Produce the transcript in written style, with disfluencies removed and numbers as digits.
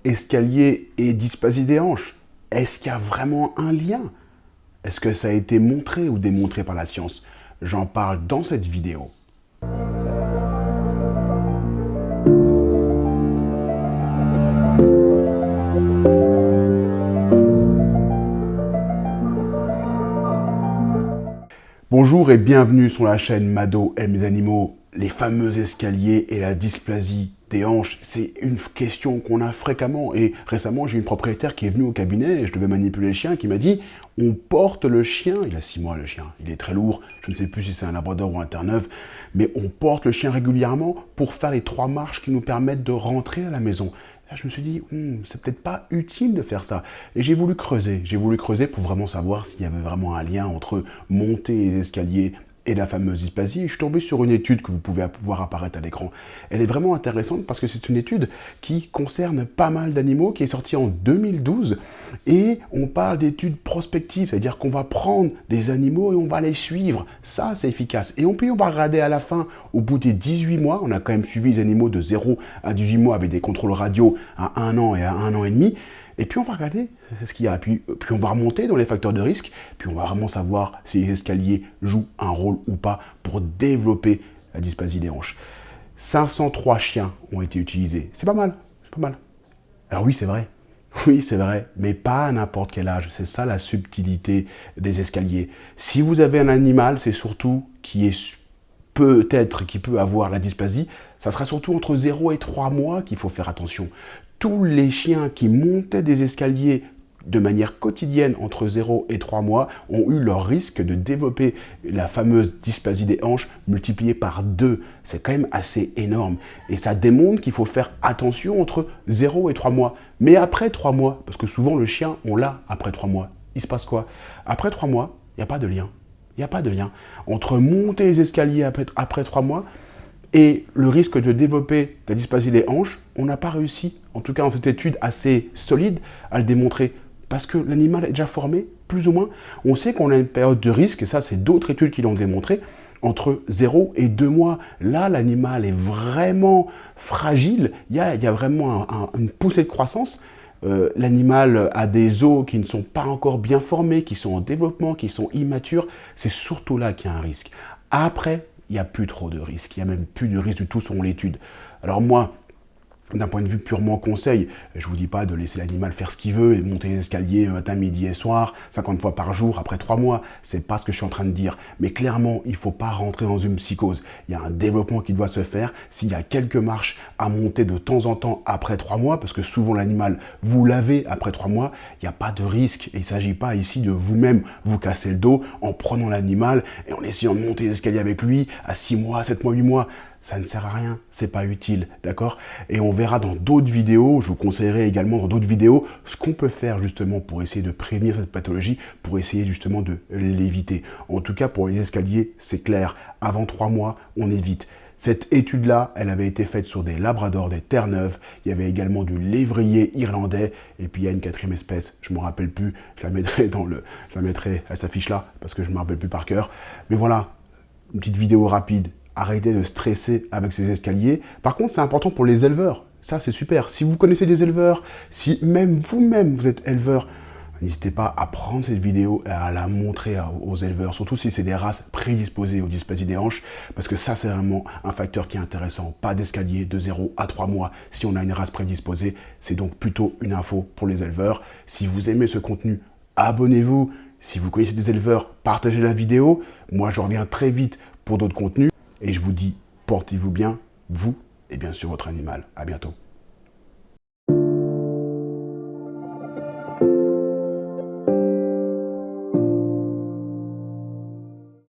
Escalier et dysplasie des hanches, est-ce qu'il y a vraiment un lien? Est-ce que ça a été montré ou démontré par la science? J'en parle dans cette vidéo. Bonjour et bienvenue sur la chaîne Mado aime les animaux. Les fameux escaliers et la dysplasie des hanches, c'est une question qu'on a fréquemment. Et récemment, j'ai une propriétaire qui est venue au cabinet et je devais manipuler le chien qui m'a dit « On porte le chien », il a 6 mois le chien, il est très lourd, je ne sais plus si c'est un labrador ou un terre-neuve, mais on porte le chien régulièrement pour faire les 3 marches qui nous permettent de rentrer à la maison. Là, je me suis dit, c'est peut-être pas utile de faire ça. Et j'ai voulu creuser pour vraiment savoir s'il y avait vraiment un lien entre monter les escaliers et la fameuse dysplasie. Je suis tombé sur une étude que vous pouvez voir apparaître à l'écran. Elle est vraiment intéressante parce que c'est une étude qui concerne pas mal d'animaux, qui est sortie en 2012. Et on parle d'études prospectives, c'est-à-dire qu'on va prendre des animaux et on va les suivre. Ça, c'est efficace. Et puis, on va regarder à la fin, au bout des 18 mois, on a quand même suivi les animaux de 0 à 18 mois avec des contrôles radio à 1 an et à 1 an et demi. Et puis on va regarder ce qu'il y a. Puis on va remonter dans les facteurs de risque. Puis on va vraiment savoir si les escaliers jouent un rôle ou pas pour développer la dysplasie des hanches. 503 chiens ont été utilisés. C'est pas mal, c'est pas mal. Alors oui, c'est vrai. Oui, c'est vrai, mais pas à n'importe quel âge. C'est ça la subtilité des escaliers. Si vous avez un animal, c'est surtout qui peut avoir la dysplasie, ça sera surtout entre 0 et 3 mois qu'il faut faire attention. Tous les chiens qui montaient des escaliers de manière quotidienne entre 0 et 3 mois ont eu leur risque de développer la fameuse dysplasie des hanches multipliée par 2. C'est quand même assez énorme. Et ça démontre qu'il faut faire attention entre 0 et 3 mois. Mais après 3 mois, parce que souvent le chien, on l'a après 3 mois, il se passe quoi? Après 3 mois, il n'y a pas de lien. Il n'y a pas de lien entre monter les escaliers après 3 mois et le risque de développer la dysplasie des hanches. On n'a pas réussi, en tout cas dans cette étude assez solide, à le démontrer. Parce que l'animal est déjà formé, plus ou moins. On sait qu'on a une période de risque, et ça c'est d'autres études qui l'ont démontré, entre 0 et 2 mois. Là, l'animal est vraiment fragile, il y a vraiment une poussée de croissance. L'animal a des os qui ne sont pas encore bien formés, qui sont en développement, qui sont immatures. C'est surtout là qu'il y a un risque. Après, il n'y a plus trop de risques, il n'y a même plus de risque du tout selon l'étude. Alors moi, d'un point de vue purement conseil, je ne vous dis pas de laisser l'animal faire ce qu'il veut et monter les escaliers matin, midi et soir, 50 fois par jour après 3 mois. C'est pas ce que je suis en train de dire. Mais clairement, il ne faut pas rentrer dans une psychose. Il y a un développement qui doit se faire. S'il y a quelques marches à monter de temps en temps après 3 mois, parce que souvent l'animal, vous l'avez après 3 mois, il n'y a pas de risque. Et il ne s'agit pas ici de vous-même vous casser le dos en prenant l'animal et en essayant de monter les escaliers avec lui à 6 mois, 7 mois, 8 mois. Ça ne sert à rien, c'est pas utile, d'accord? Et on verra dans d'autres vidéos, je vous conseillerais également dans d'autres vidéos, ce qu'on peut faire justement pour essayer de prévenir cette pathologie, pour essayer justement de l'éviter. En tout cas, pour les escaliers, c'est clair, avant 3 mois, on évite. Cette étude-là, elle avait été faite sur des labradors, des terre-neuves, il y avait également du lévrier irlandais, et puis il y a une 4e espèce, je ne me rappelle plus, je la mettrai, elle s'affiche là, parce que je ne me rappelle plus par cœur. Mais voilà, une petite vidéo rapide. Arrêtez de stresser avec ces escaliers. Par contre, c'est important pour les éleveurs. Ça, c'est super. Si vous connaissez des éleveurs, si même vous-même, vous êtes éleveur, n'hésitez pas à prendre cette vidéo et à la montrer aux éleveurs, surtout si c'est des races prédisposées aux dysplasies des hanches, parce que ça, c'est vraiment un facteur qui est intéressant. Pas d'escalier de 0 à 3 mois si on a une race prédisposée. C'est donc plutôt une info pour les éleveurs. Si vous aimez ce contenu, abonnez-vous. Si vous connaissez des éleveurs, partagez la vidéo. Moi, je reviens très vite pour d'autres contenus. Et je vous dis, portez-vous bien, vous et bien sûr votre animal. À bientôt.